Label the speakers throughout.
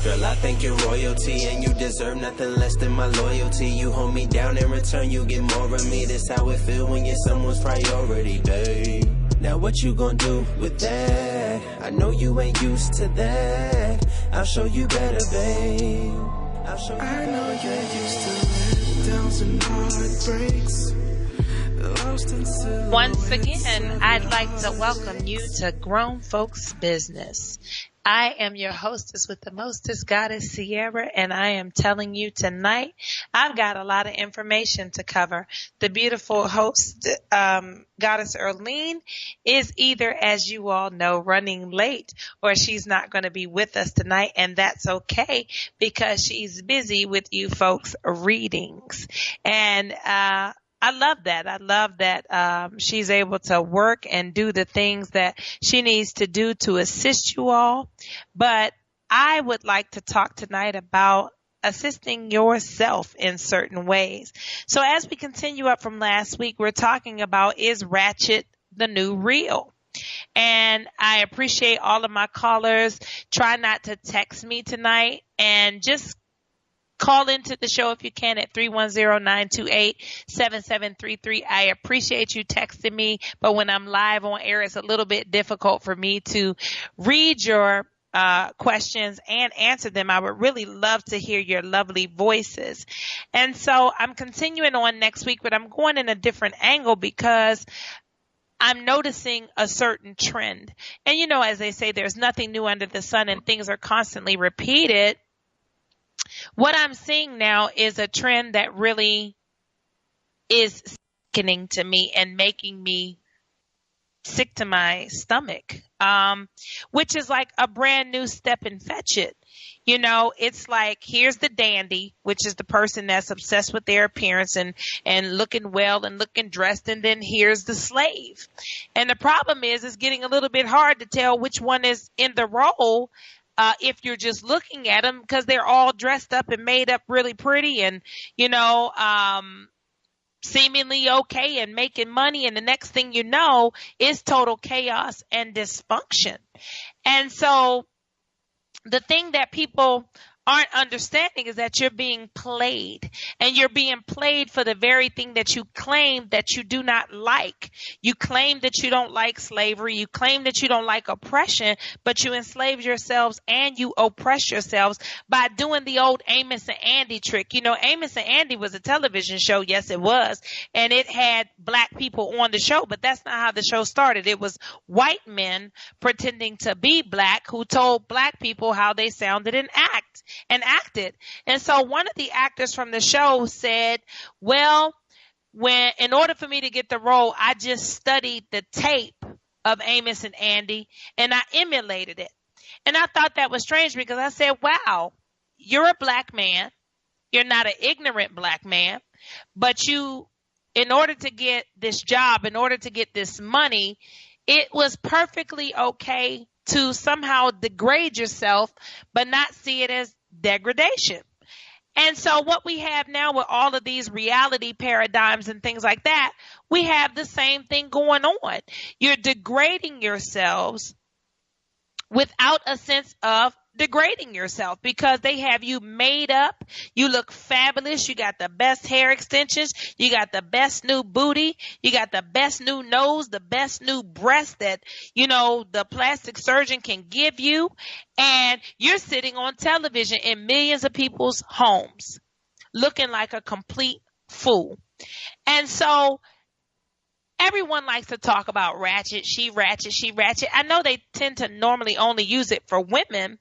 Speaker 1: Girl, I think you're royalty and you deserve nothing less than my loyalty. You hold me down, in return you get more of me. That's how it feel when you're someone's priority, babe. Now what you gonna do with that? I know you ain't used to that. I'll show you better, babe. I'll show you better. I know you're used to letdowns and heartbreaks.
Speaker 2: Once again, I'd like to welcome you to Grown Folks Business. I am your hostess with the mostest, Goddess Sierra, and I am telling you tonight, I've got a lot of information to cover. The beautiful host, Goddess Erlene, is either, as you all know, running late, or she's not going to be with us tonight, and that's okay because she's busy with you folks' readings. And I love that. I love that she's able to work and do the things that she needs to do to assist you all. But I would like to talk tonight about assisting yourself in certain ways. So as we continue up from last week, we're talking about, is Ratchet the new real? And I appreciate all of my callers. Try not to text me tonight, and just call into the show if you can at 310-928-7733. I appreciate you texting me, but when I'm live on air, it's a little bit difficult for me to read your questions and answer them. I would really love to hear your lovely voices. And so I'm continuing on next week, but I'm going in a different angle because I'm noticing a certain trend. And you know, as they say, there's nothing new under the sun and things are constantly repeated. What I'm seeing now is a trend that really is sickening to me and making me sick to my stomach, which is like a brand new step and fetch it. You know, it's like, here's the dandy, which is the person that's obsessed with their appearance and looking well and looking dressed. And then here's the slave. And the problem is, it's getting a little bit hard to tell which one is in the role. If you're just looking at them, because they're all dressed up and made up really pretty and, you know, seemingly okay and making money. And the next thing you know is total chaos and dysfunction. And so the thing that people aren't understanding is that you're being played, and you're being played for the very thing that you claim that you do not like. You claim that you don't like slavery. You claim that you don't like oppression, but you enslave yourselves and you oppress yourselves by doing the old Amos and Andy trick. You know, Amos and Andy was a television show. Yes, it was. And it had black people on the show, but that's not how the show started. It was white men pretending to be black who told black people how they sounded and acted. And so one of the actors from the show said, well, in order for me to get the role, I just studied the tape of Amos and Andy and I emulated it. And I thought that was strange because I said, wow, you're a black man. You're not an ignorant black man, but in order to get this job, in order to get this money, it was perfectly okay to somehow degrade yourself, but not see it as degradation. And so what we have now with all of these reality paradigms and things like that, we have the same thing going on. You're degrading yourselves without a sense of degrading yourself because they have you made up. You look fabulous. You got the best hair extensions. You got the best new booty. You got the best new nose, the best new breast that, you know, the plastic surgeon can give you. And you're sitting on television in millions of people's homes looking like a complete fool. And so everyone likes to talk about Ratchet. She Ratchet. I know they tend to normally only use it for women,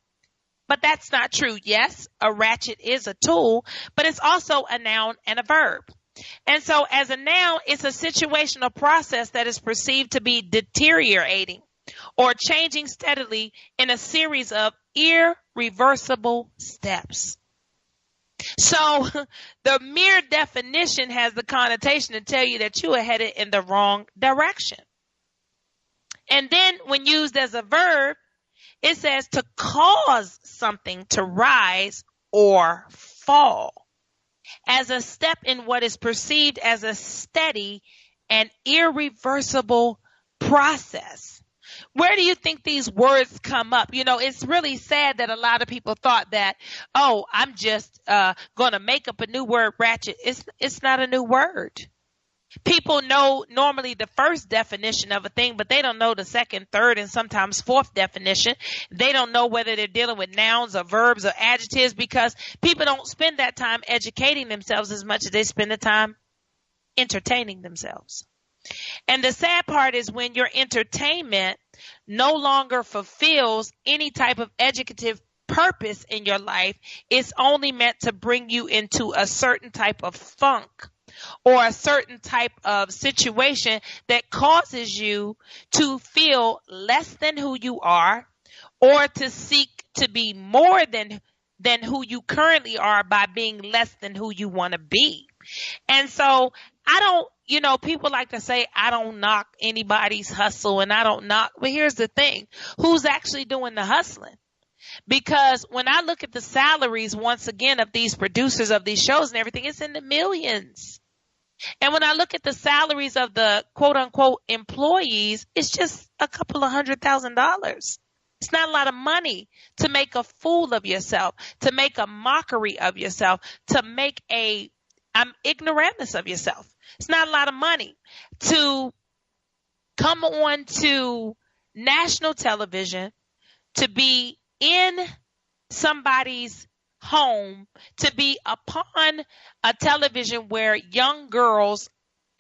Speaker 2: but that's not true. Yes, a ratchet is a tool, but it's also a noun and a verb. And so as a noun, it's a situational process that is perceived to be deteriorating or changing steadily in a series of irreversible steps. So the mere definition has the connotation to tell you that you are headed in the wrong direction. And then when used as a verb, it says to cause something to rise or fall as a step in what is perceived as a steady and irreversible process. Where do you think these words come up? It's really sad that a lot of people thought that, oh, I'm just going to make up a new word, ratchet. It's not a new word. People know normally the first definition of a thing, but they don't know the second, third, and sometimes fourth definition. They don't know whether they're dealing with nouns or verbs or adjectives, because people don't spend that time educating themselves as much as they spend the time entertaining themselves. And the sad part is when your entertainment no longer fulfills any type of educative purpose in your life, it's only meant to bring you into a certain type of funk or a certain type of situation that causes you to feel less than who you are, or to seek to be more than who you currently are by being less than who you want to be. And so I don't, people like to say, I don't knock anybody's hustle and I don't knock, but here's the thing, who's actually doing the hustling? Because when I look at the salaries, once again, of these producers of these shows and everything, it's in the millions. And when I look at the salaries of the quote unquote employees, it's just a couple of $100,000. It's not a lot of money to make a fool of yourself, to make a mockery of yourself, to make a ignoramus of yourself. It's not a lot of money to come on to national television, to be in somebody's home, to be upon a television where young girls,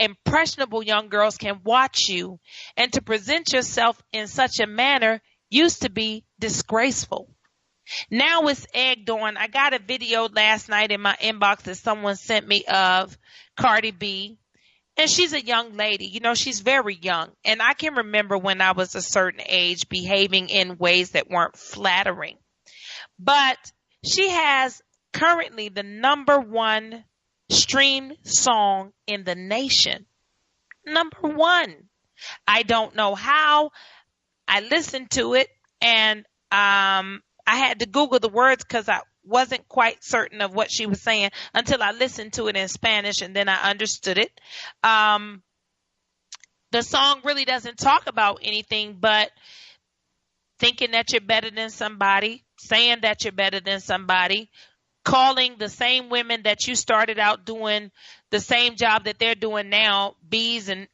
Speaker 2: impressionable young girls, can watch you, and to present yourself in such a manner used to be disgraceful. Now it's egged on. I got a video last night in my inbox that someone sent me of Cardi B. And she's a young lady. She's very young. And I can remember when I was a certain age behaving in ways that weren't flattering. But she has currently the #1 streamed song in the nation. #1. I don't know how. I listened to it, and I had to Google the words because I wasn't quite certain of what she was saying until I listened to it in Spanish, and then I understood it. The song really doesn't talk about anything but thinking that you're better than somebody, saying that you're better than somebody, calling the same women that you started out doing the same job that they're doing now, bees and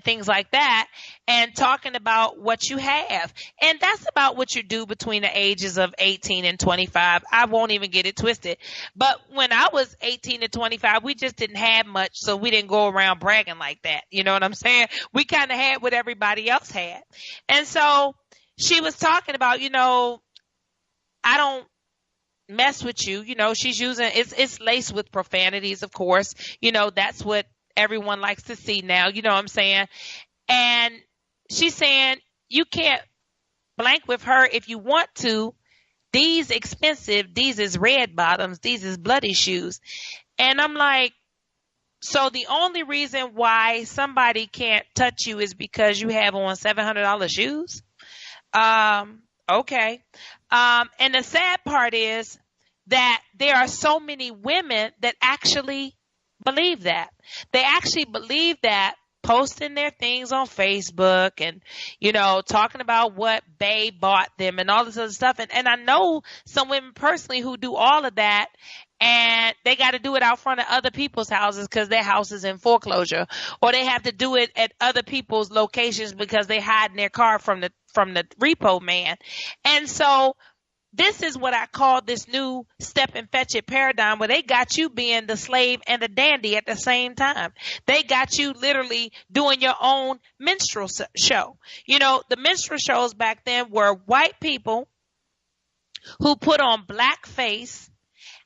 Speaker 2: things like that, and talking about what you have. And that's about what you do between the ages of 18 and 25. I won't even get it twisted. But when I was 18 to 25, we just didn't have much, so we didn't go around bragging like that. You know what I'm saying? We kind of had what everybody else had. And so she was talking about, I don't mess with you. She's using, it's laced with profanities, of course. That's what everyone likes to see now. You know what I'm saying? And she's saying you can't blank with her if you want to. These expensive, these is red bottoms, these is bloody shoes. And I'm like, so the only reason why somebody can't touch you is because you have on $700 shoes? Okay. And the sad part is that there are so many women that actually believe that. They actually believe that, posting their things on Facebook and, talking about what Bae bought them and all this other stuff. And I know some women personally who do all of that, and they got to do it out front of other people's houses because their house is in foreclosure, or they have to do it at other people's locations because they hide in their car from the repo man. And so this is what I call this new step and fetch it paradigm, where they got you being the slave and the dandy at the same time. They got you literally doing your own minstrel show. The minstrel shows back then were white people who put on blackface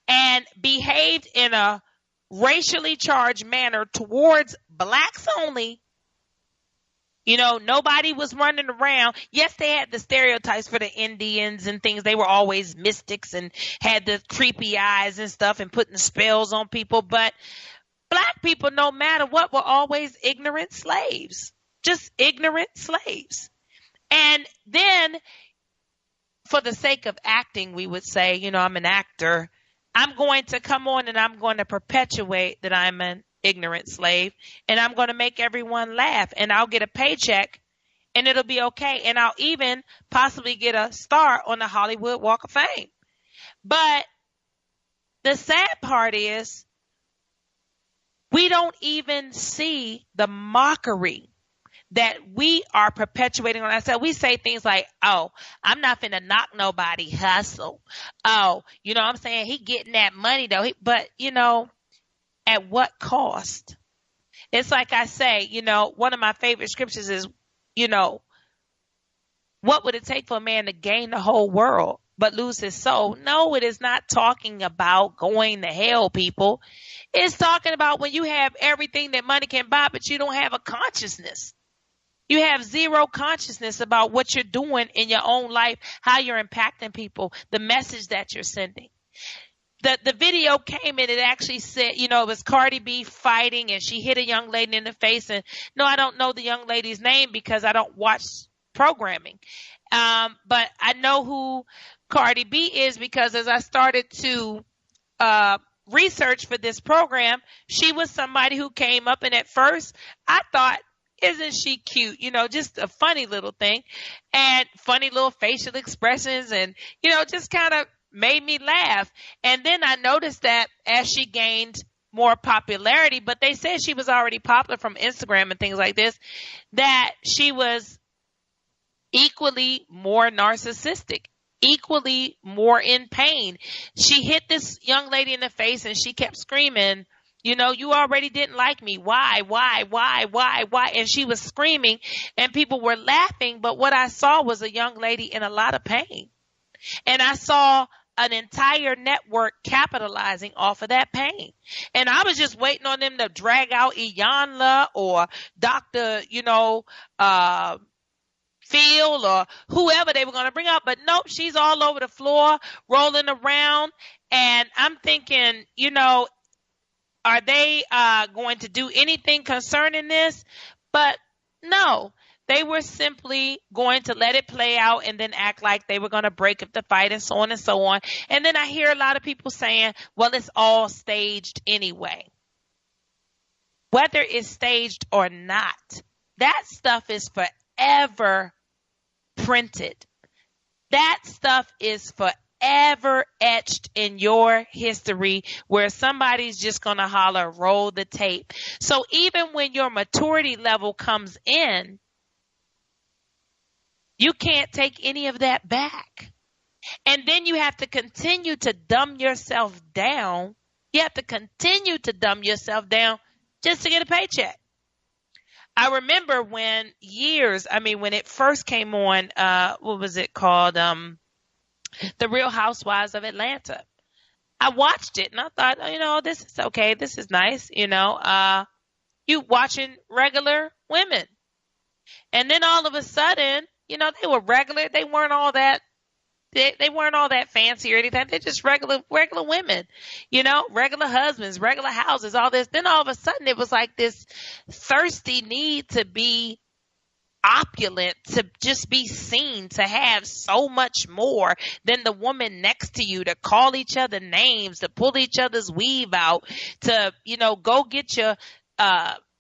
Speaker 2: and behaved in a racially charged manner towards blacks only. Nobody was running around. Yes, they had the stereotypes for the Indians and things. They were always mystics and had the creepy eyes and stuff and putting spells on people. But black people, no matter what, were always ignorant slaves. Just ignorant slaves. And then, for the sake of acting, we would say, I'm an actor. I'm going to come on and I'm going to perpetuate that I'm an ignorant slave, and I'm going to make everyone laugh, and I'll get a paycheck and it'll be okay. And I'll even possibly get a star on the Hollywood Walk of Fame. But the sad part is we don't even see the mockery that we are perpetuating on ourselves. We say things like, oh, I'm not finna knock nobody hustle. Oh, you know what I'm saying? He getting that money though. But, at what cost? It's like I say, one of my favorite scriptures is, what would it take for a man to gain the whole world but lose his soul? No, it is not talking about going to hell, people. It's talking about when you have everything that money can buy, but you don't have a consciousness. You have zero consciousness about what you're doing in your own life, how you're impacting people, the message that you're sending. The video came and it actually said, it was Cardi B fighting and she hit a young lady in the face. And no, I don't know the young lady's name because I don't watch programming. But I know who Cardi B is because as I started to research for this program, she was somebody who came up, and at first I thought, isn't she cute? Just a funny little thing and funny little facial expressions and, just kind of made me laugh. And then I noticed that as she gained more popularity, but they said she was already popular from Instagram and things like this, that she was equally more narcissistic, equally more in pain. She hit this young lady in the face and she kept screaming, you already didn't like me. Why? And she was screaming and people were laughing. But what I saw was a young lady in a lot of pain. And I saw an entire network capitalizing off of that pain. And I was just waiting on them to drag out Iyanla or Dr. Phil or whoever they were going to bring out. But nope, she's all over the floor, rolling around. And I'm thinking, are they going to do anything concerning this? But no, they were simply going to let it play out and then act like they were going to break up the fight and so on and so on. And then I hear a lot of people saying, well, it's all staged anyway. Whether it's staged or not, that stuff is forever printed. That stuff is forever etched in your history where somebody's just going to holler, roll the tape. So even when your maturity level comes in, you can't take any of that back. And then you have to continue to dumb yourself down. You have to continue to dumb yourself down just to get a paycheck. I remember when it first came on, what was it called? The Real Housewives of Atlanta. I watched it and I thought, this is okay. This is nice. You watching regular women. And then all of a sudden, they were regular. They weren't all that. They weren't all that fancy or anything. They're just regular women, regular husbands, regular houses, all this. Then all of a sudden it was like this thirsty need to be opulent, to just be seen, to have so much more than the woman next to you, to call each other names, to pull each other's weave out, to, go get your,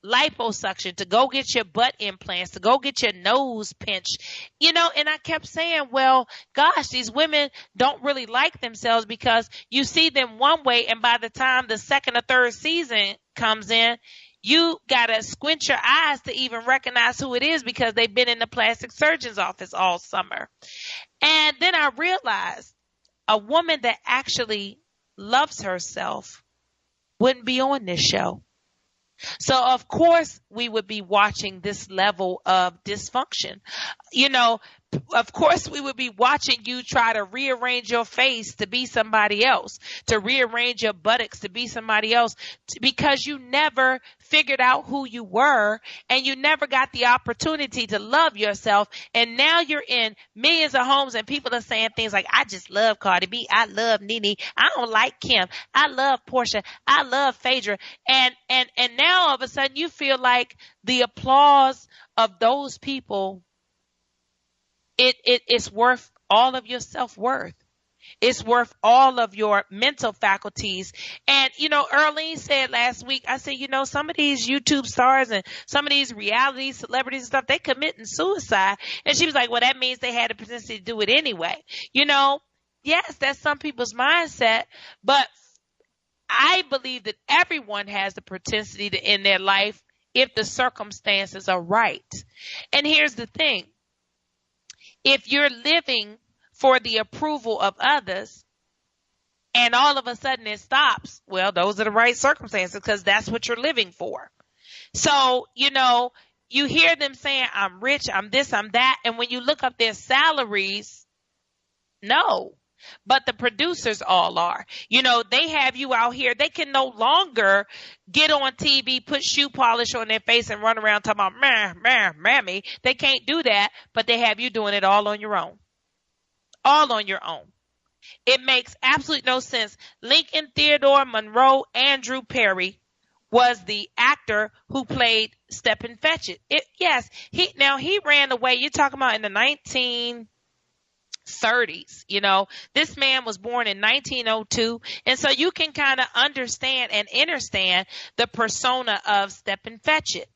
Speaker 2: liposuction, to go get your butt implants, to go get your nose pinched, and I kept saying, well, gosh, these women don't really like themselves because you see them one way, and by the time the second or third season comes in, you gotta squint your eyes to even recognize who it is because they've been in the plastic surgeon's office all summer. And then I realized a woman that actually loves herself wouldn't be on this show. So, of course, we would be watching this level of dysfunction. Of course, we would be watching you try to rearrange your face to be somebody else, to rearrange your buttocks to be somebody else, because you never figured out who you were and you never got the opportunity to love yourself. And now you're in millions of homes and people are saying things like, I just love Cardi B. I love Nene. I don't like Kim. I love Portia. I love Phaedra. And now all of a sudden you feel like the applause of those people, it's worth all of your self-worth. It's worth all of your mental faculties. And, Earlene said last week, I said, some of these YouTube stars and some of these reality celebrities and stuff, they committing suicide. And she was like, well, that means they had the potential to do it anyway. Yes, that's some people's mindset, but I believe that everyone has the propensity to end their life if the circumstances are right. And here's the thing. If you're living for the approval of others and all of a sudden it stops, well, those are the right circumstances because that's what you're living for. So, you hear them saying, I'm rich, I'm this, I'm that. And when you look up their salaries, no. But the producers all are. They have you out here. They can no longer get on TV, put shoe polish on their face and run around talking about, mammy. They can't do that, but they have you doing it all on your own. All on your own. It makes absolutely no sense. Lincoln Theodore Monroe Andrew Perry was the actor who played Stepin Fetchit. Yes, he ran away. You're talking about in the 1930s. This man was born in 1902. And so you can kind of understand and understand the persona of Stepin Fetchit.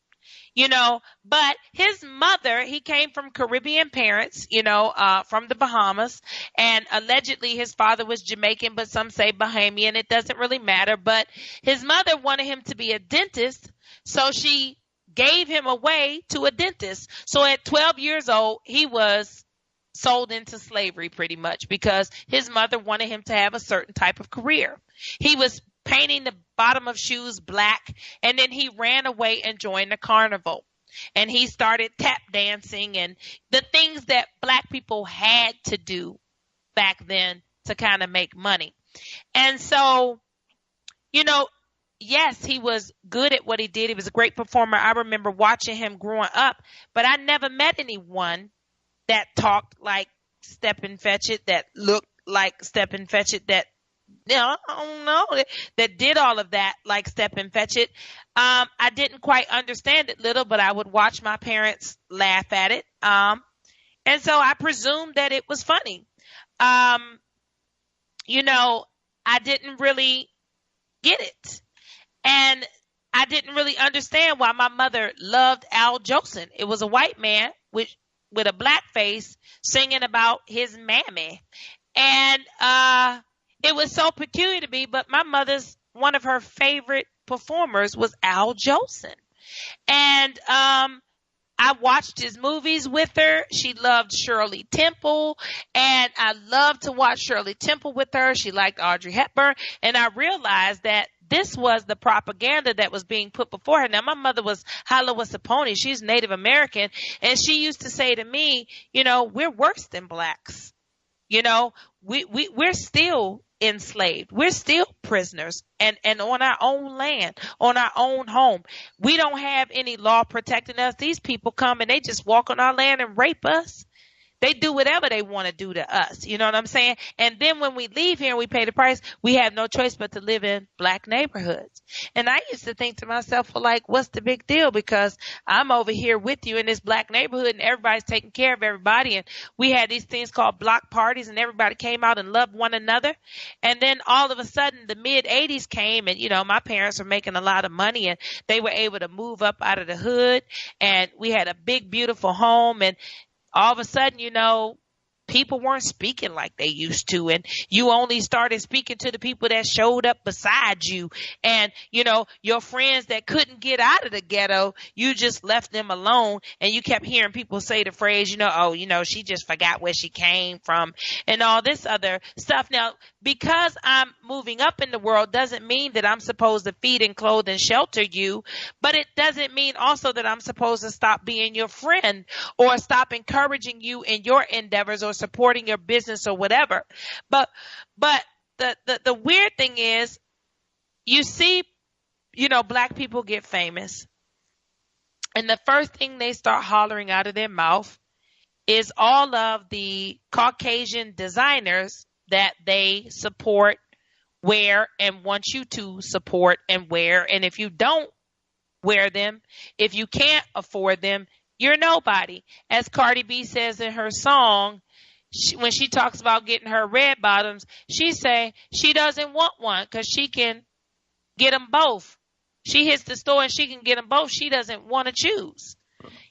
Speaker 2: But his mother, he came from Caribbean parents, from the Bahamas. And allegedly his father was Jamaican, but some say Bahamian. It doesn't really matter. But his mother wanted him to be a dentist. So she gave him away to a dentist. So at 12 years old, he was sold into slavery pretty much because his mother wanted him to have a certain type of career. He was painting the bottom of shoes black, and then he ran away and joined the carnival. And he started tap dancing and the things that black people had to do back then to kind of make money. And so, yes, he was good at what he did. He was a great performer. I remember watching him growing up, but I never met anyone that talked like Stepin Fetchit, that looked like Stepin Fetchit, that I don't know, that did all of that like Stepin Fetchit. I didn't quite understand it little, but I would watch my parents laugh at it. And so I presumed that it was funny. I didn't really get it. And I didn't really understand why my mother loved Al Jolson. It was a white man with a black face singing about his mammy. And it was so peculiar to me, but my mother's, one of her favorite performers was Al Jolson. And I watched his movies with her. She loved Shirley Temple, and I loved to watch Shirley Temple with her. She liked Audrey Hepburn, and I realized that this was the propaganda that was being put before her. Now, my mother was Hala-Wasaponi. She's Native American, and she used to say to me, we're worse than blacks. We're still enslaved. We're still prisoners and on our own land, on our own home. We don't have any law protecting us. These people come and they just walk on our land and rape us. They do whatever they want to do to us. You know what I'm saying? And then when we leave here and we pay the price, we have no choice but to live in black neighborhoods. And I used to think to myself, well, like, what's the big deal? Because I'm over here with you in this black neighborhood and everybody's taking care of everybody. And we had these things called block parties and everybody came out and loved one another. And then all of a sudden the mid 80s came and, my parents were making a lot of money and they were able to move up out of the hood. And we had a big, beautiful home. And all of a sudden, people weren't speaking like they used to. And you only started speaking to the people that showed up beside you. And, your friends that couldn't get out of the ghetto, you just left them alone. And you kept hearing people say the phrase, she just forgot where she came from and all this other stuff. Now, because I'm moving up in the world doesn't mean that I'm supposed to feed and clothe and shelter you. But it doesn't mean also that I'm supposed to stop being your friend or stop encouraging you in your endeavors or supporting your business or whatever. But the weird thing is, you see, black people get famous and the first thing they start hollering out of their mouth is all of the Caucasian designers that they support, wear, and want you to support and wear. And if you don't wear them, if you can't afford them, you're nobody. As Cardi B says in her song, when she talks about getting her red bottoms, she say she doesn't want one because she can get them both. She hits the store and she can get them both. She doesn't want to choose.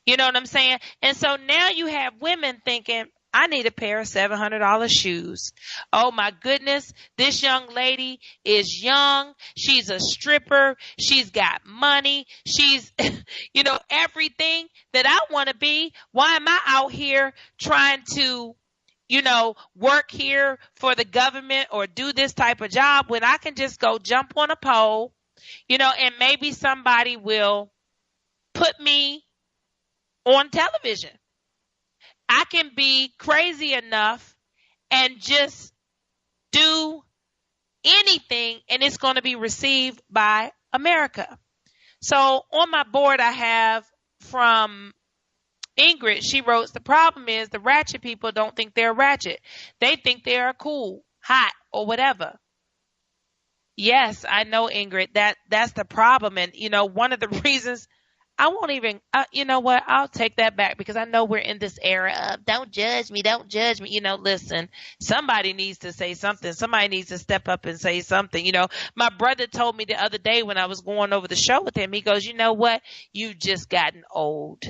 Speaker 2: You know what I'm saying? And so now you have women thinking, I need a pair of $700 shoes. Oh my goodness, this young lady is young. She's a stripper. She's got money. She's, everything that I want to be. Why am I out here trying to, work here for the government or do this type of job when I can just go jump on a pole, and maybe somebody will put me on television. I can be crazy enough and just do anything and it's going to be received by America. So on my board I have from Ingrid. She wrote, the problem is the ratchet people don't think they're ratchet. They think they are cool, hot, or whatever. Yes, I know, Ingrid, that's the problem. And, one of the reasons I won't even, you know what? I'll take that back because I know we're in this era of don't judge me, don't judge me. Listen, somebody needs to say something. Somebody needs to step up and say something. My brother told me the other day when I was going over the show with him, he goes, you know what? You've just gotten old.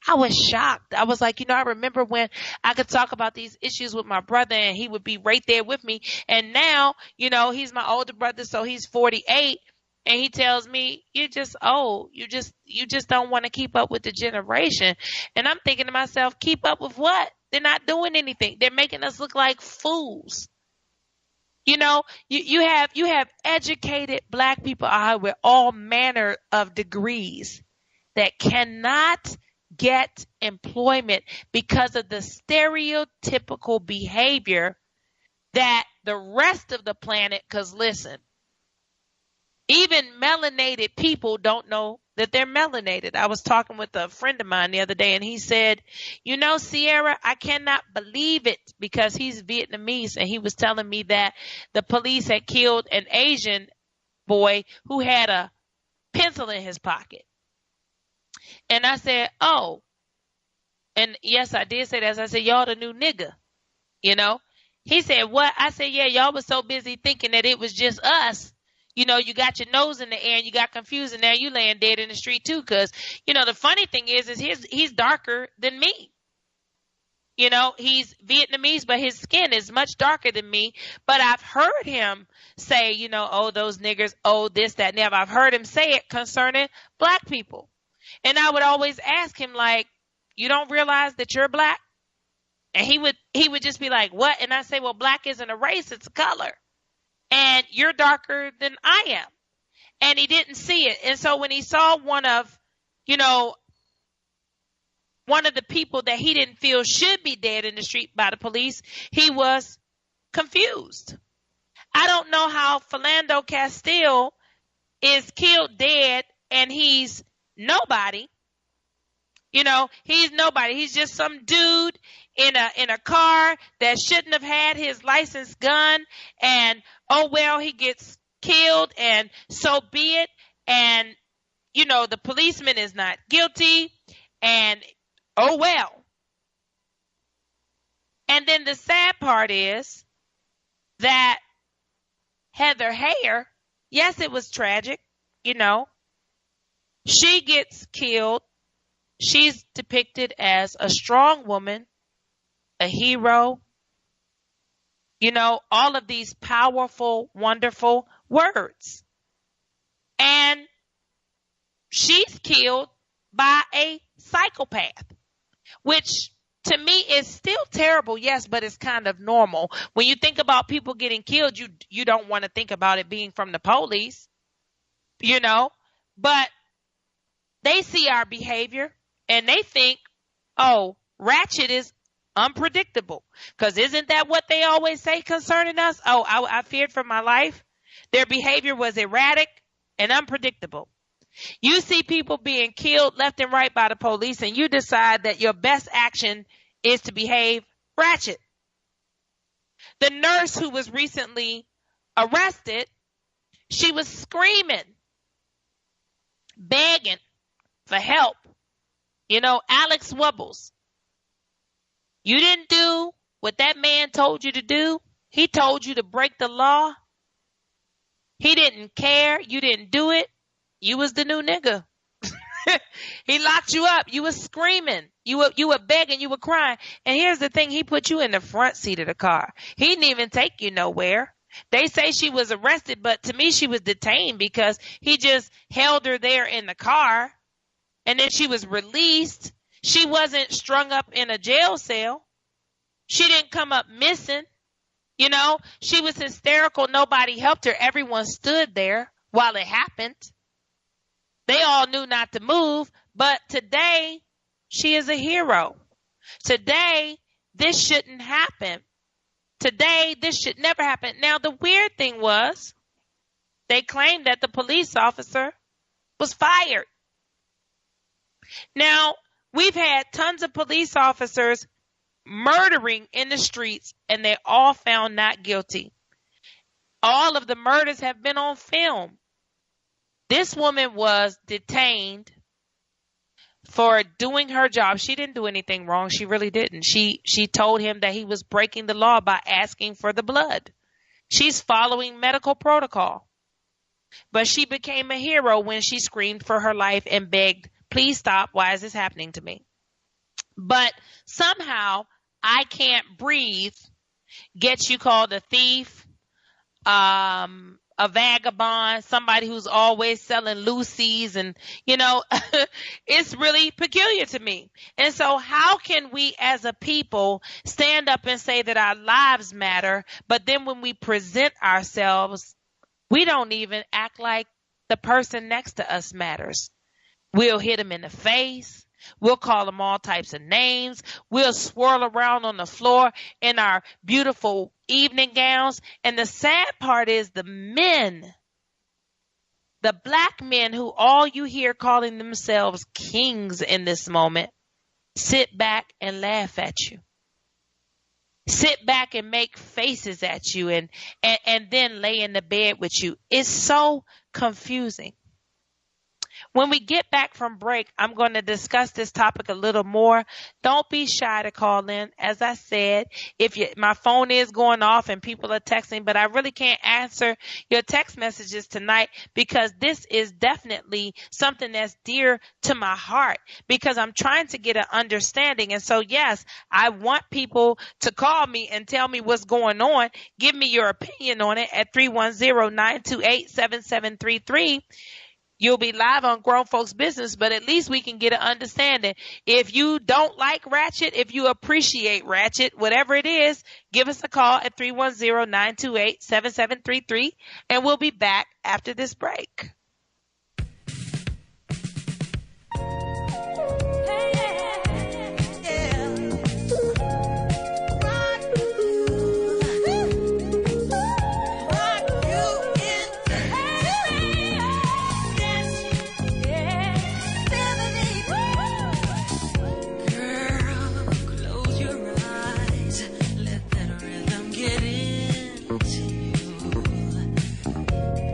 Speaker 2: I was shocked. I was like, I remember when I could talk about these issues with my brother and he would be right there with me. And now, he's my older brother, so he's 48. And he tells me, you're just old. You just don't want to keep up with the generation. And I'm thinking to myself, keep up with what? They're not doing anything. They're making us look like fools. You have educated black people out with all manner of degrees that cannot get employment because of the stereotypical behavior that the rest of the planet, because listen, even melanated people don't know that they're melanated. I was talking with a friend of mine the other day and he said, Sierra, I cannot believe it, because he's Vietnamese, and he was telling me that the police had killed an Asian boy who had a pencil in his pocket. And I said, oh, and yes, I did say that. I said, y'all the new nigga, He said, what? I said, yeah, y'all was so busy thinking that it was just us. You got your nose in the air and you got confused, and now you laying dead in the street too. Because, the funny thing is he's darker than me. He's Vietnamese, but his skin is much darker than me. But I've heard him say, oh, those niggers, oh, this, that, and that. I've heard him say it concerning black people. And I would always ask him, like, you don't realize that you're black? And he would just be like, what? And I say, well, black isn't a race, it's a color. And you're darker than I am. And he didn't see it. And so when he saw one of the people that he didn't feel should be dead in the street by the police, he was confused. I don't know how Philando Castile is killed dead and he's nobody. He's nobody. He's just some dude in a car that shouldn't have had his licensed gun, and oh well, he gets killed, and so be it. And the policeman is not guilty, and oh well. And then the sad part is that Heather Heyer, yes, it was tragic, she gets killed. She's depicted as a strong woman, a hero, all of these powerful, wonderful words. And she's killed by a psychopath, which to me is still terrible, yes, but it's kind of normal. When you think about people getting killed, you don't want to think about it being from the police, but they see our behavior. And they think, oh, Ratchet is unpredictable. Because isn't that what they always say concerning us? Oh, I feared for my life. Their behavior was erratic and unpredictable. You see people being killed left and right by the police, and you decide that your best action is to behave ratchet. The nurse who was recently arrested, she was screaming, begging for help. Alex Wubbles, you didn't do what that man told you to do, he told you to break the law. He didn't care. You didn't do it. You was the new nigga. He locked you up. You was screaming. You were begging. You were crying. And here's the thing. He put you in the front seat of the car. He didn't even take you nowhere. They say she was arrested, but to me she was detained because he just held her there in the car. And then she was released. She wasn't strung up in a jail cell. She didn't come up missing. You know, she was hysterical. Nobody helped her. Everyone stood there while it happened. They all knew not to move, but today she is a hero. Today, this shouldn't happen. Today, this should never happen. Now, the weird thing was they claimed that the police officer was fired. Now, we've had tons of police officers murdering in the streets, and they're all found not guilty. All of the murders have been on film. This woman was detained for doing her job. She didn't do anything wrong. She really didn't. She told him that he was breaking the law by asking for the blood. She's following medical protocol. But she became a hero when she screamed for her life and begged, please stop. Why is this happening to me? But somehow I can't breathe gets you called a thief, a vagabond, somebody who's always selling Lucy's, and, you know, it's really peculiar to me. And so how can we as a people stand up and say that our lives matter, but then when we present ourselves, we don't even act like the person next to us matters? We'll hit them in the face. We'll call them all types of names. We'll swirl around on the floor in our beautiful evening gowns. And the sad part is the men, the black men who all you hear calling themselves kings in this moment, sit back and laugh at you. Sit back and make faces at you and then lay in the bed with you. It's so confusing. When we get back from break, I'm going to discuss this topic a little more. Don't be shy to call in. As I said, my phone is going off and people are texting, but I really can't answer your text messages tonight because this is definitely something that's dear to my heart because I'm trying to get an understanding. And so, yes, I want people to call me and tell me what's going on. Give me your opinion on it at 310-928-7733. You'll be live on Grown Folks Business, but at least we can get an understanding. If you don't like Ratchet, if you appreciate Ratchet, whatever it is, give us a call at 310-928-7733, and we'll be back after this break.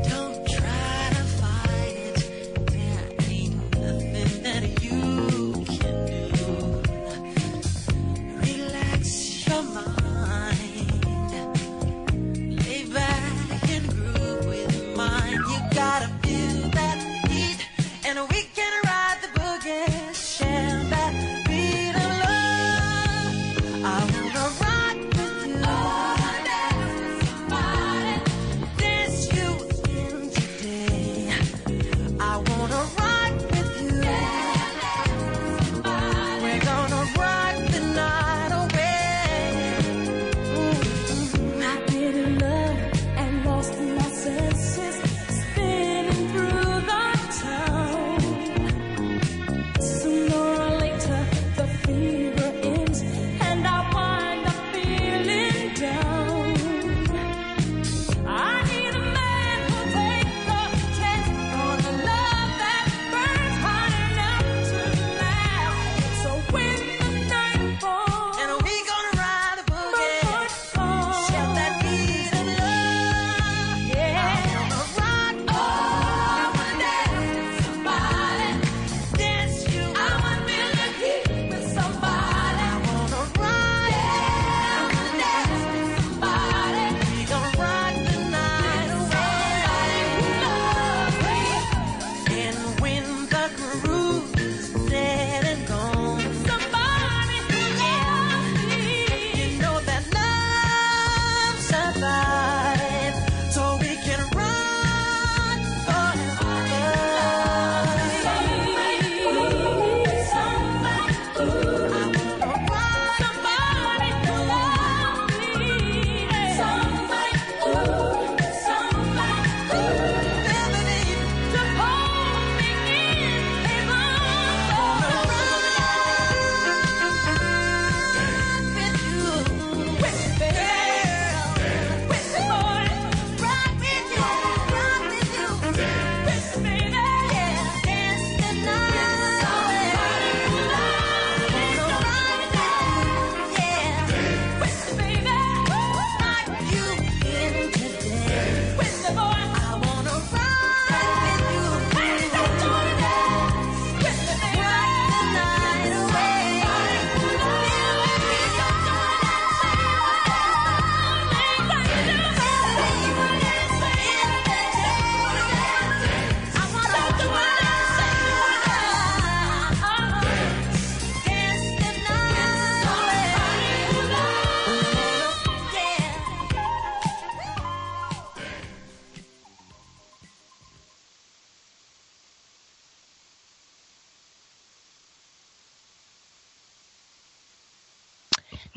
Speaker 3: Don't try to find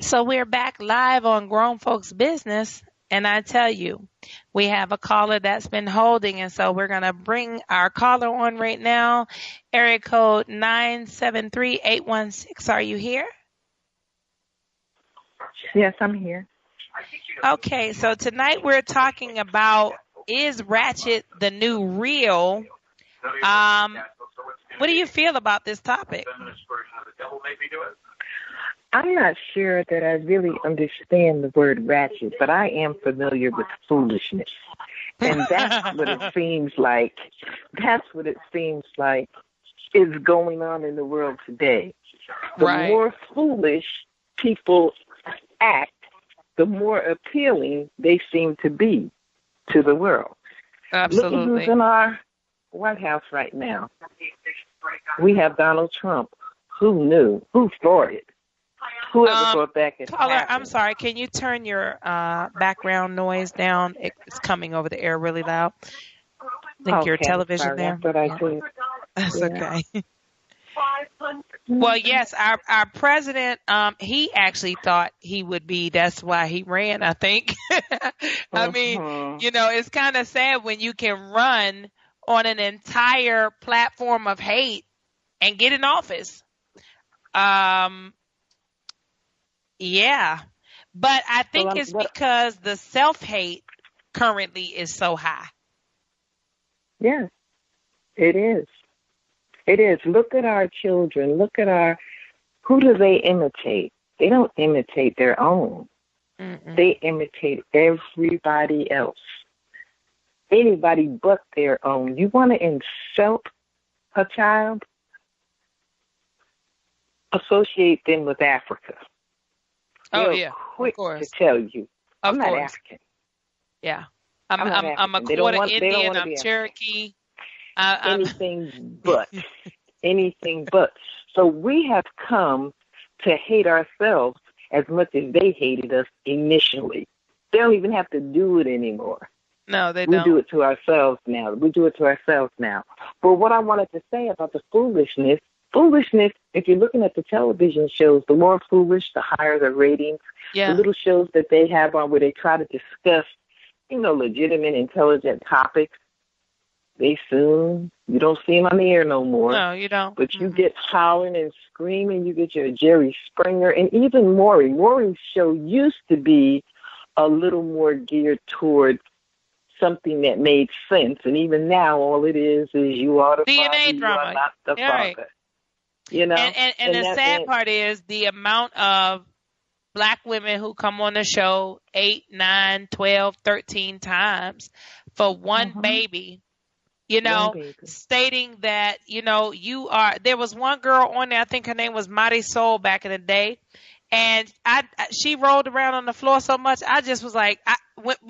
Speaker 2: So we're back live on Grown Folks Business. And I tell you, we have a caller that's been holding. And so we're going to bring our caller on right now. Area code 973-816. Are you here?
Speaker 3: Yes, I'm here.
Speaker 2: Okay. So tonight we're talking about, is Ratchet the new real? What do you feel about this topic?
Speaker 3: I'm not sure that I really understand the word ratchet, but I am familiar with foolishness. And that's what it seems like. That's what it seems like is going on in the world today. The more foolish people act, the more appealing they seem to be to the world.
Speaker 2: Absolutely.
Speaker 3: Look at who's in our White House right now. We have Donald Trump. Who knew? Who thought it? Whoever thought that could
Speaker 2: caller,
Speaker 3: happen?
Speaker 2: I'm sorry. Can you turn your background noise down? It's coming over the air really loud. I think your television
Speaker 3: sorry,
Speaker 2: there.
Speaker 3: That's what I did.
Speaker 2: That's okay. Well, yes, our president, he actually thought he would be. That's why he ran, I think. I mean, it's kind of sad when you can run on an entire platform of hate and get in office. Yeah, but I think it's because the self-hate currently is so high.
Speaker 3: Yes, it is. It is. Look at our children. Look at who do they imitate? They don't imitate their own. Mm-mm. They imitate everybody else. Anybody but their own. You want to insult a child? Associate them with Africa. They're quick to tell you, I'm not African.
Speaker 2: Yeah, I'm a quarter Indian. I'm Cherokee.
Speaker 3: Anything but. Anything but. So we have come to hate ourselves as much as they hated us initially. They don't even have to do it anymore.
Speaker 2: No, they don't.
Speaker 3: We do it to ourselves now. But what I wanted to say about the foolishness, if you're looking at the television shows, the more foolish, the higher the ratings. Yeah. The little shows that they have on where they try to discuss, legitimate, intelligent topics, you don't see them on the air no more.
Speaker 2: No, you don't.
Speaker 3: But you get hollering and screaming. You get your Jerry Springer and even Maury. Maury's show used to be a little more geared towards something that made sense. And even now, all it is you are the
Speaker 2: DNA
Speaker 3: father,
Speaker 2: drama.
Speaker 3: You are not the
Speaker 2: right.
Speaker 3: father.
Speaker 2: And the sad part is the amount of Black women who come on the show 8, 9, 12, 13 times for one baby, stating that, there was one girl on there, I think her name was Marisol back in the day. And she rolled around on the floor so much. I just was like,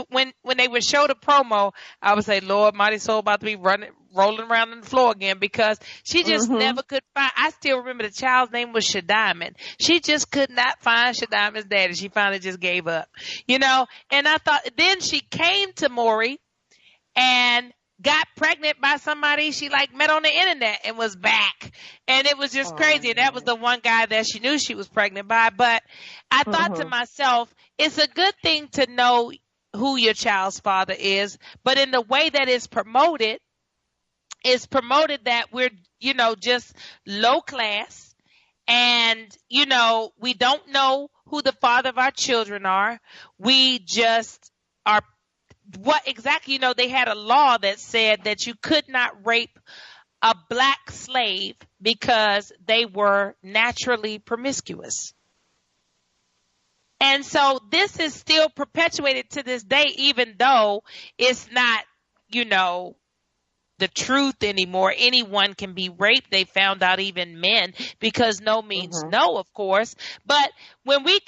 Speaker 2: when they would show the promo, I would say, Lord, Marisol about to be rolling around on the floor again, because she just never could find. I still remember the child's name was Shadiman. She just could not find Shadiman's daddy. She finally just gave up, And I thought, then she came to Maury and got pregnant by somebody she met on the internet and was back. And it was just crazy. And that was the one guy that she knew she was pregnant by. But I thought to myself, it's a good thing to know who your child's father is. But in the way that it's promoted that we're, just low class. And, we don't know who the father of our children are. We just are. What exactly, they had a law that said that you could not rape a Black slave because they were naturally promiscuous. And so this is still perpetuated to this day, even though it's not, the truth anymore. Anyone can be raped. They found out even men, because no means no, of course. But when we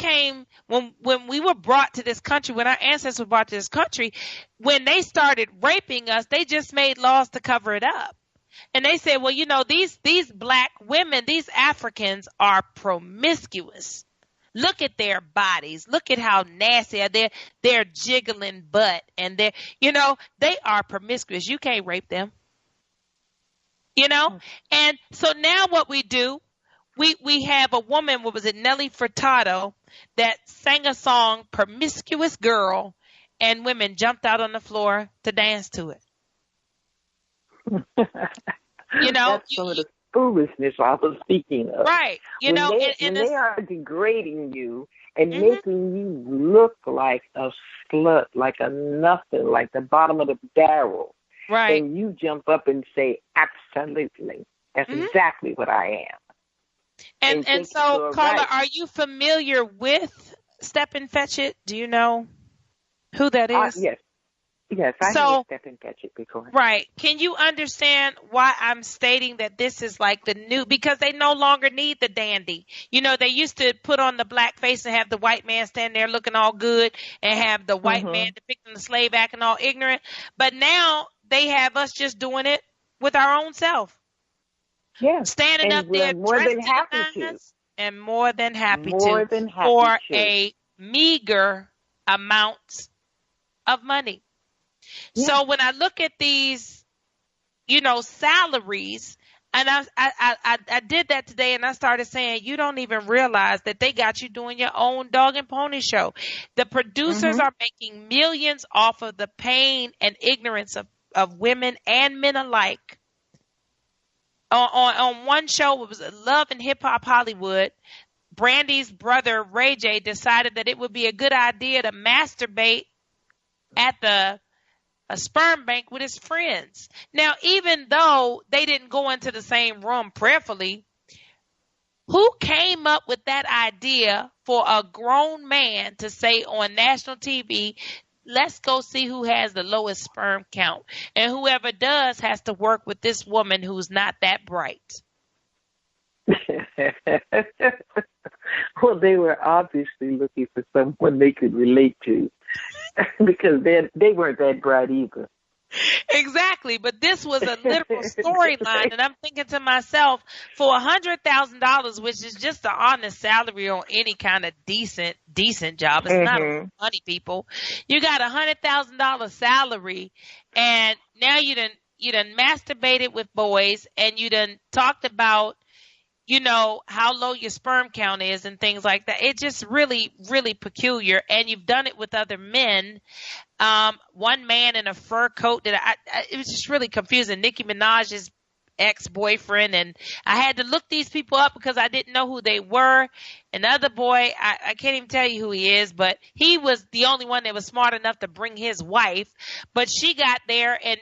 Speaker 2: were brought to this country, when our ancestors were brought to this country, when they started raping us, they just made laws to cover it up. And they said, well, these Black women, these Africans are promiscuous. Look at their bodies. Look at how nasty they're jiggling butt, and they are promiscuous. You can't rape them. And so now what we do, we have a woman, what was it, Nelly Furtado, that sang a song, Promiscuous Girl, and women jumped out on the floor to dance to it.
Speaker 3: That's some of the foolishness I was speaking of.
Speaker 2: Right.
Speaker 3: When they are degrading you and making you look like a slut, like a nothing, like the bottom of the barrel.
Speaker 2: Right.
Speaker 3: And you jump up and say, absolutely. That's exactly what I am.
Speaker 2: And so, caller, are you familiar with Step and Fetch It? Do you know who that is?
Speaker 3: Yes. Yes, I know Step and Fetch It before.
Speaker 2: Right. Can you understand why I'm stating that this is like the new, because they no longer need the dandy. They used to put on the black face and have the white man stand there looking all good and have the white man depicting the slave acting all ignorant. But now they have us just doing it with our own self.
Speaker 3: Yeah.
Speaker 2: Standing up there
Speaker 3: more than happy to.
Speaker 2: And more than happy
Speaker 3: more
Speaker 2: to.
Speaker 3: Than happy
Speaker 2: for
Speaker 3: to.
Speaker 2: a meager amount of money. Yeah. So when I look at these, salaries, and I did that today, and I started saying, you don't even realize that they got you doing your own dog and pony show. The producers are making millions off of the pain and ignorance of women and men alike. On one show, it was Love and Hip Hop Hollywood, Brandy's brother, Ray J, decided that it would be a good idea to masturbate at a sperm bank with his friends. Now, even though they didn't go into the same room prayerfully, who came up with that idea for a grown man to say on national TV, let's go see who has the lowest sperm count, and whoever does has to work with this woman who's not that bright?
Speaker 3: Well, they were obviously looking for someone they could relate to. Because they weren't that bright either.
Speaker 2: Exactly. But this was a literal storyline. And I'm thinking to myself, for $100,000, which is just an honest salary on any kind of decent job. It's not money, people. You got $100,000 salary, and now you done masturbated with boys, and you done talked about, how low your sperm count is and things like that. It's just really, really peculiar. And you've done it with other men. One man in a fur coat it was just really confusing. Nicki Minaj's ex-boyfriend, and I had to look these people up because I didn't know who they were. And the other boy, I can't even tell you who he is, but he was the only one that was smart enough to bring his wife. But she got there and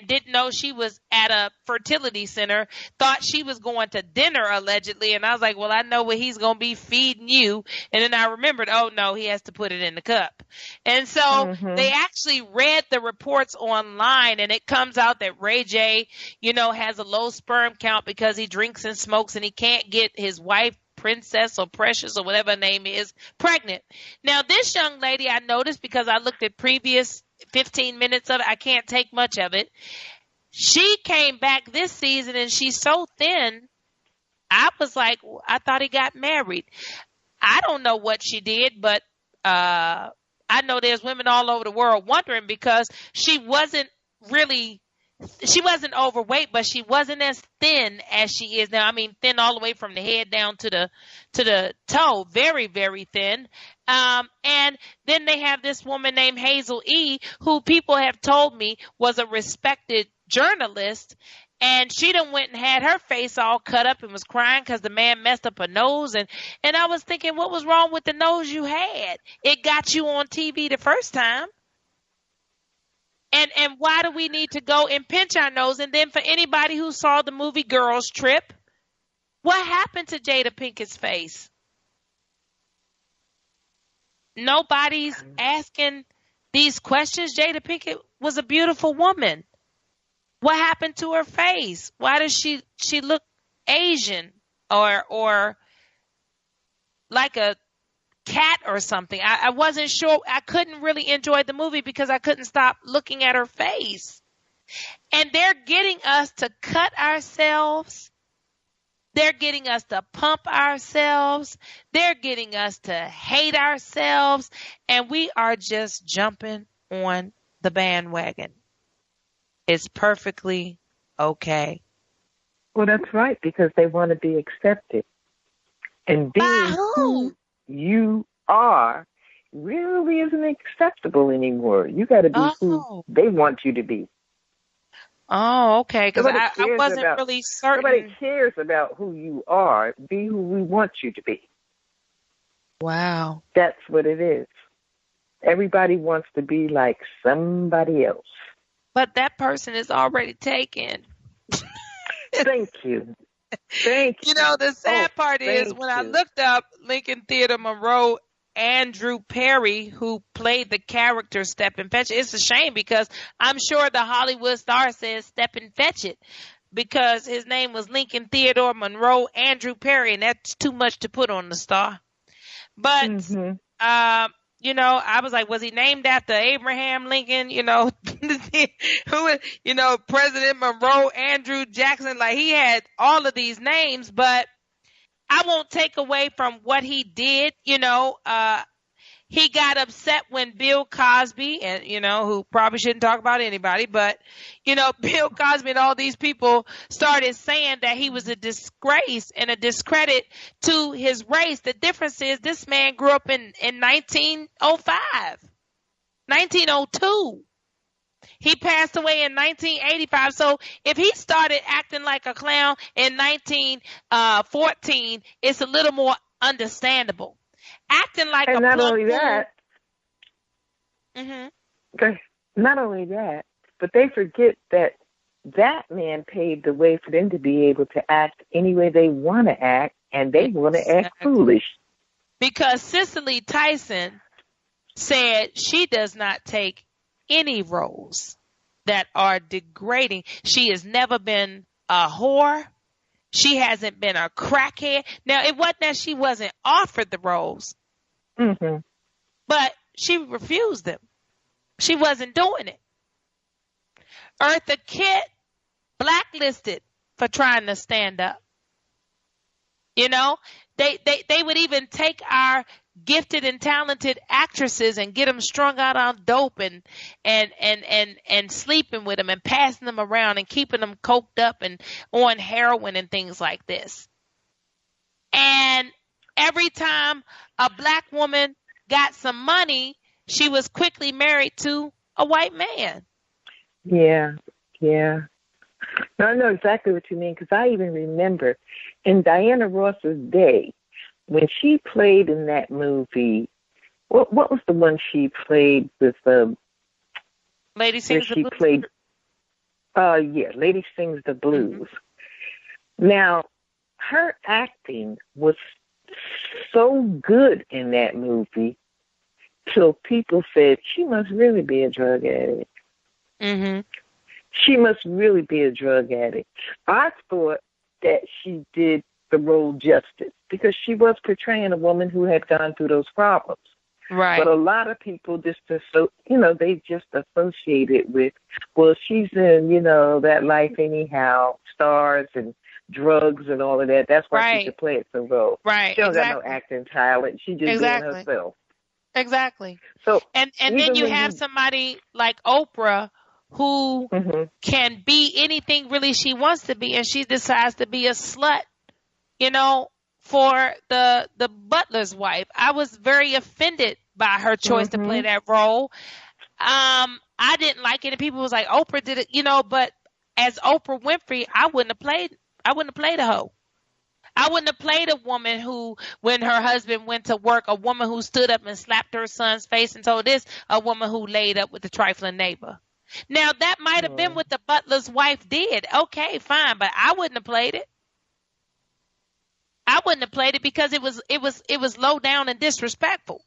Speaker 2: didn't know she was at a fertility center, thought she was going to dinner allegedly. And I was like, well, I know what he's going to be feeding you. And then I remembered, oh no, he has to put it in the cup. And so they actually read the reports online, and it comes out that Ray J, has a low sperm count because he drinks and smokes, and he can't get his wife, Princess or Precious or whatever her name is, pregnant. Now, this young lady, I noticed because I looked at previous 15 minutes of it, I can't take much of it. She came back this season, and she's so thin. I was like, I thought he got married. I don't know what she did, but I know there's women all over the world wondering, because she wasn't overweight, but she wasn't as thin as she is now. I mean, thin all the way from the head down to the toe. Very, very thin. And then they have this woman named Hazel E., who people have told me was a respected journalist. And she done went and had her face all cut up and was crying because the man messed up her nose. And I was thinking, what was wrong with the nose you had? It got you on TV the first time. And why do we need to go and pinch our nose? And then for anybody who saw the movie Girls Trip, what happened to Jada Pinkett's face? Nobody's asking these questions. Jada Pinkett was a beautiful woman. What happened to her face? Why does she look Asian or like a cat or something? I wasn't sure. I couldn't really enjoy the movie because I couldn't stop looking at her face. And they're getting us to cut ourselves. They're getting us to pump ourselves. They're getting us to hate ourselves. And we are just jumping on the bandwagon. It's perfectly okay.
Speaker 3: Well, that's right, because they want to be accepted. And being who you are really isn't acceptable anymore. You got to be who they want you to be.
Speaker 2: Oh, okay. Because I wasn't really certain.
Speaker 3: Nobody cares about who you are. Be who we want you to be.
Speaker 2: Wow.
Speaker 3: That's what it is. Everybody wants to be like somebody else.
Speaker 2: But that person is already taken.
Speaker 3: Thank you. Thank you.
Speaker 2: You know, the sad part is when I looked up Lincoln Theater Monroe, Andrew Perry, who played the character Step and Fetch It, it's a shame because I'm sure the Hollywood star says Step and Fetch It because his name was Lincoln Theodore Monroe Andrew Perry, and that's too much to put on the star. But, you know, I was like, was he named after Abraham Lincoln? You know, who, you know, President Monroe Andrew Jackson, like he had all of these names, but I won't take away from what he did. You know, he got upset when Bill Cosby, and you know, who probably shouldn't talk about anybody, but you know, Bill Cosby and all these people started saying that he was a disgrace and a discredit to his race. The difference is this man grew up in 1905, 1902. He passed away in 1985. So if he started acting like a clown in 1914, it's a little more understandable. Acting like
Speaker 3: and
Speaker 2: a
Speaker 3: not only that,
Speaker 2: mm-hmm.
Speaker 3: Not only that, but they forget that that man paved the way for them to be able to act any way they want to act, and they want to act foolish. Because
Speaker 2: Cicely Tyson said she does not take any roles that are degrading. She has never been a whore. She hasn't been a crackhead. Now, it wasn't that she wasn't offered the roles, but she refused them. She wasn't doing it. Eartha Kitt blacklisted for trying to stand up. You know, they would even take our gifted and talented actresses and get them strung out on dope and sleeping with them and passing them around and keeping them coked up and on heroin and things like this. And every time a black woman got some money, she was quickly married to a white man.
Speaker 3: Yeah. No, I know exactly what you mean because I even remember in Diana Ross's day, when she played in that movie, what was the one she played with?
Speaker 2: Lady Sings the Blues.
Speaker 3: Played, Lady Sings the Blues. Now, her acting was so good in that movie till people said she must really be a drug addict. She must really be a drug addict. I thought that she did the role justice because she was portraying a woman who had gone through those problems.
Speaker 2: Right.
Speaker 3: But a lot of people they just associate it with, well, she's in, that life anyhow, stars and drugs and all of that. That's why she could play it so well.
Speaker 2: Right.
Speaker 3: She don't got no acting talent. She just doing herself.
Speaker 2: Exactly.
Speaker 3: So
Speaker 2: and then you have somebody like Oprah who can be anything really she wants to be, and she decides to be a slut, for the butler's wife. I was very offended by her choice to play that role. I didn't like it, and people was like, Oprah did it, but as Oprah Winfrey, I wouldn't have played a hoe. I wouldn't have played a woman who, when her husband went to work, a woman who stood up and slapped her son's face and told this, a woman who laid up with the trifling neighbor. Now, that might have been what the butler's wife did. Okay, fine, but I wouldn't have played it. I wouldn't have played it because it was low down and disrespectful.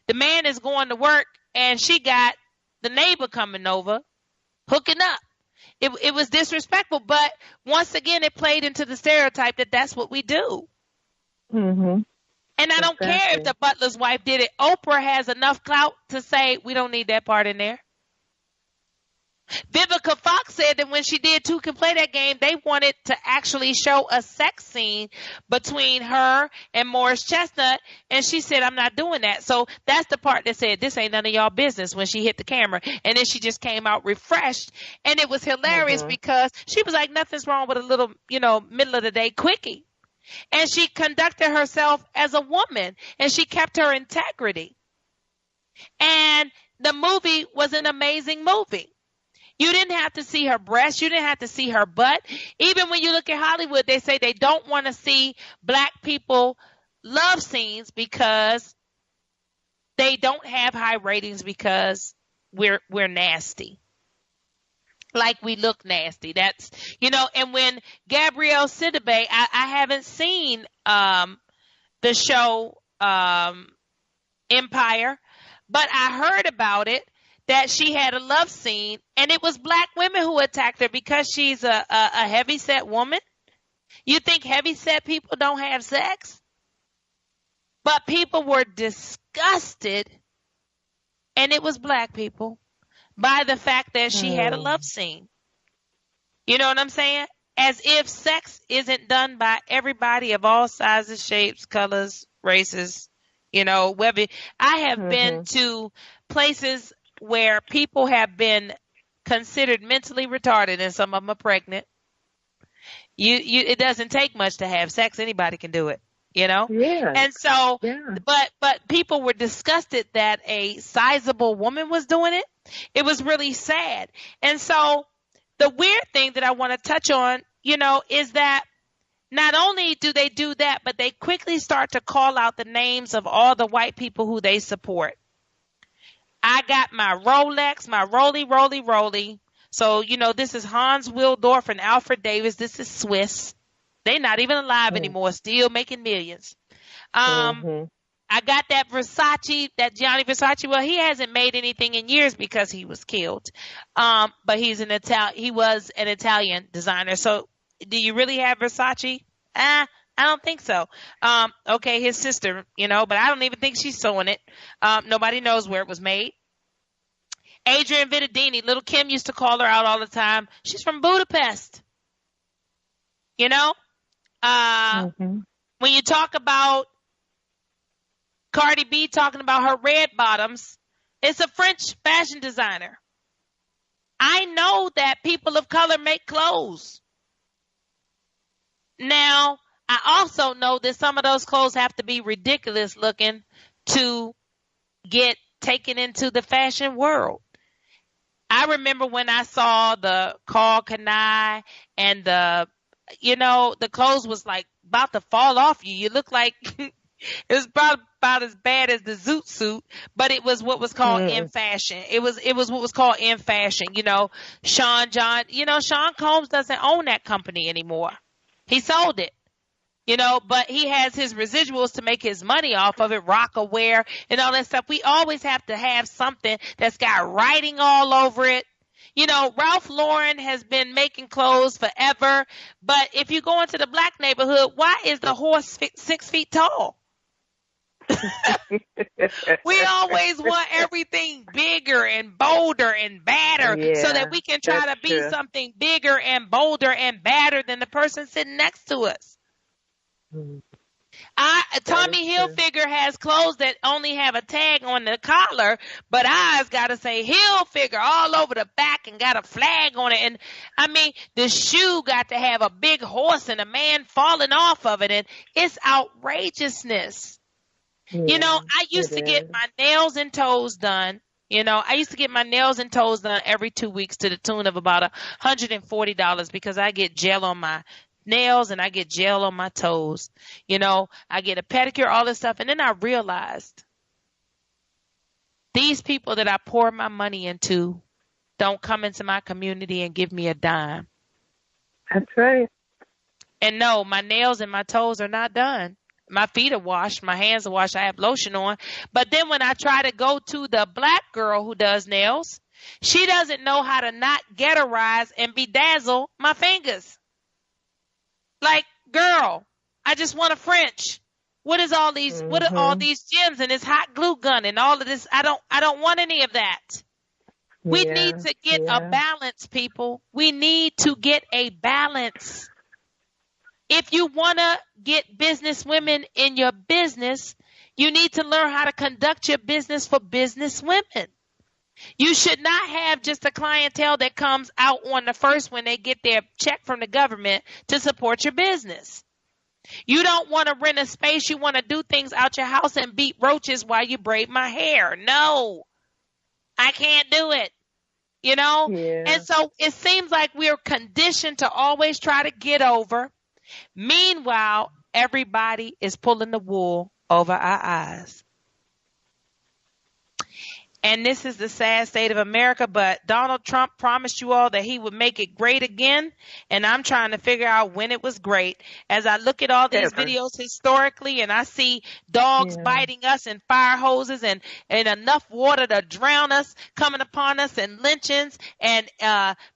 Speaker 2: The man is going to work and she got the neighbor coming over, hooking up. It was disrespectful, but once again, it played into the stereotype that that's what we do. And I don't care if the butler's wife did it. Oprah has enough clout to say, we don't need that part in there. Vivica Fox said that when she did Two Can Play That Game, they wanted to actually show a sex scene between her and Morris Chestnut, and she said, I'm not doing that. So that's the part that said, this ain't none of y'all business when she hit the camera. And then she just came out refreshed, and it was hilarious because she was like, nothing's wrong with a little, middle of the day quickie. And she conducted herself as a woman, and she kept her integrity. And the movie was an amazing movie. You didn't have to see her breasts. You didn't have to see her butt. Even when you look at Hollywood, they say they don't want to see black people love scenes because they don't have high ratings because we're nasty. Like we look nasty. That's, and when Gabrielle Sidibe, I haven't seen the show Empire, but I heard about it, that she had a love scene, and it was black women who attacked her because she's a heavyset woman. You think heavyset people don't have sex? But people were disgusted, and it was black people, by the fact that she had a love scene. You know what I'm saying? As if sex isn't done by everybody of all sizes, shapes, colors, races, whether. I have been to places where people have been considered mentally retarded, and some of them are pregnant. It doesn't take much to have sex. Anybody can do it,
Speaker 3: Yeah.
Speaker 2: And so,
Speaker 3: Yeah.
Speaker 2: but people were disgusted that a sizable woman was doing it. It was really sad. And so the weird thing that I want to touch on, is that not only do they do that, but they quickly start to call out the names of all the white people who they support. I got my Rolex, my Roly. So, this is Hans Wildorf and Alfred Davis. This is Swiss. They're not even alive anymore, still making millions. I got that Versace, that Gianni Versace. Well, he hasn't made anything in years because he was killed. But he was an Italian designer. So do you really have Versace? I don't think so. Okay, his sister, but I don't even think she's sewing it. Nobody knows where it was made. Adrienne Vittadini, Little Kim used to call her out all the time. She's from Budapest. When you talk about Cardi B talking about her red bottoms, it's a French fashion designer. I know that people of color make clothes. Now, I also know that some of those clothes have to be ridiculous looking to get taken into the fashion world. I remember when I saw the Carl Kanai and the clothes was like about to fall off you. You look like it was about as bad as the Zoot suit, but it was what was called in fashion. It was what was called in fashion. Sean Combs doesn't own that company anymore. He sold it. But he has his residuals to make his money off of it, Rockaware and all that stuff. We always have to have something that's got writing all over it. Ralph Lauren has been making clothes forever, but if you go into the black neighborhood, why is the horse 6 feet tall? We always want everything bigger and bolder and badder so that we can try to be something bigger and bolder and badder than the person sitting next to us. Tommy Hilfiger has clothes that only have a tag on the collar, but ours got to say Hilfiger all over the back and got a flag on it. And I mean, the shoe got to have a big horse and a man falling off of it. And it's outrageousness. I used to get my nails and toes done. I used to get my nails and toes done every 2 weeks to the tune of about $140 because I get gel on my nails and I get gel on my toes. I get a pedicure, all this stuff. And then I realized these people that I pour my money into don't come into my community and give me a dime.
Speaker 3: That's right.
Speaker 2: And no, my nails and my toes are not done. My feet are washed. My hands are washed. I have lotion on. But then when I try to go to the black girl who does nails, she doesn't know how to not ghettoize and bedazzle my fingers. Like, girl, I just want a French. What is all these? What are all these gems and this hot glue gun and all of this? I don't want any of that. We need to get a balance, people. We need to get a balance. If you want to get business women in your business, you need to learn how to conduct your business for business women. You should not have just a clientele that comes out on the first when they get their check from the government to support your business. You don't want to rent a space. You want to do things out your house and beat roaches while you braid my hair. No, I can't do it. You know?
Speaker 3: Yeah.
Speaker 2: And so it seems like we're conditioned to always try to get over. Meanwhile, everybody is pulling the wool over our eyes. And this is the sad state of America, but Donald Trump promised you all that he would make it great again, and I'm trying to figure out when it was great. As I look at all these videos historically, and I see dogs biting us and fire hoses and enough water to drown us coming upon us, and lynchings and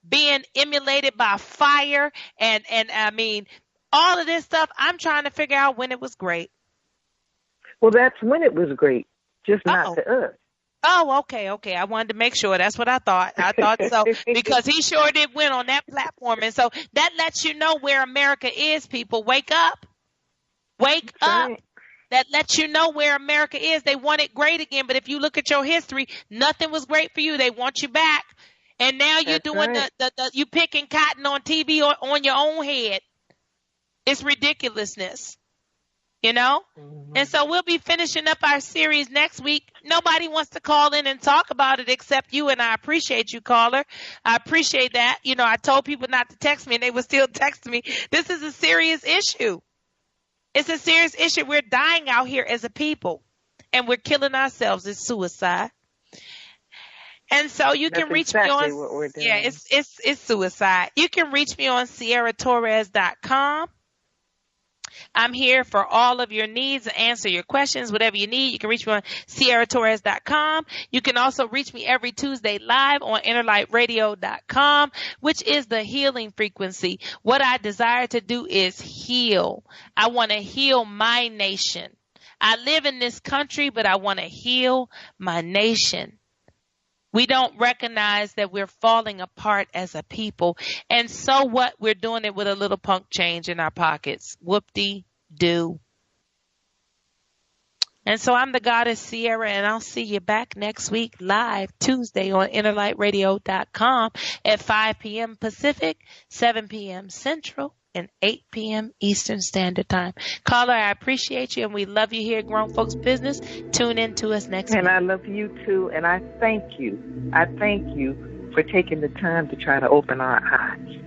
Speaker 2: being emulated by fire, and I mean, all of this stuff, I'm trying to figure out when it was great.
Speaker 3: Well, that's when it was great, just not to us.
Speaker 2: Oh, okay. I wanted to make sure. That's what I thought. I thought so because he sure did win on that platform. And so that lets you know where America is, people. Wake up. Wake up. Right. That lets you know where America is. They want it great again. But if you look at your history, nothing was great for you. They want you back. And now you're doing you picking cotton on TV or on your own head. It's ridiculousness. You know? Mm-hmm. And so we'll be finishing up our series next week. Nobody wants to call in and talk about it except you, and I appreciate you, caller. I appreciate that. You know, I told people not to text me, and they would still text me. This is a serious issue. It's a serious issue. We're dying out here as a people, and we're killing ourselves. It's suicide. And so you can reach me on what we're doing. Yeah, it's suicide. You can reach me on SierraTorres.com. I'm here for all of your needs and answer your questions, whatever you need. You can reach me on SierraTorres.com. You can also reach me every Tuesday live on InnerLightRadio.com, which is the healing frequency. What I desire to do is heal. I want to heal my nation. I live in this country, but I want to heal my nation. We don't recognize that we're falling apart as a people. And so what? We're doing it with a little punk change in our pockets. Whoop-de-doo. And so I'm the goddess Sierra, and I'll see you back next week live Tuesday on InnerLightRadio.com at 5 p.m. Pacific, 7 p.m. Central, and 8 p.m. Eastern Standard Time. Caller, I appreciate you, and we love you here at Grown Folks Business. Tune in to us next week.
Speaker 3: And I love you, too, and I thank you. I thank you for taking the time to try to open our eyes.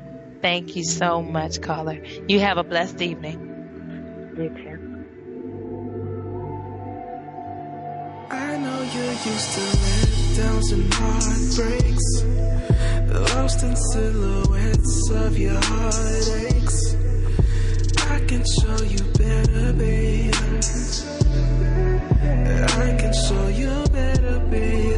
Speaker 2: Thank you so much, caller. You have a blessed evening.
Speaker 3: You too.
Speaker 1: I know you're used to letdowns and heartbreaks, lost in silhouettes of your heartaches. I can show you better, babe. I can show you better, baby.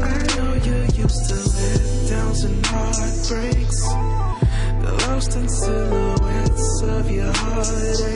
Speaker 1: I know you're used to letdowns and heartbreaks, lost in silhouettes of your heartaches.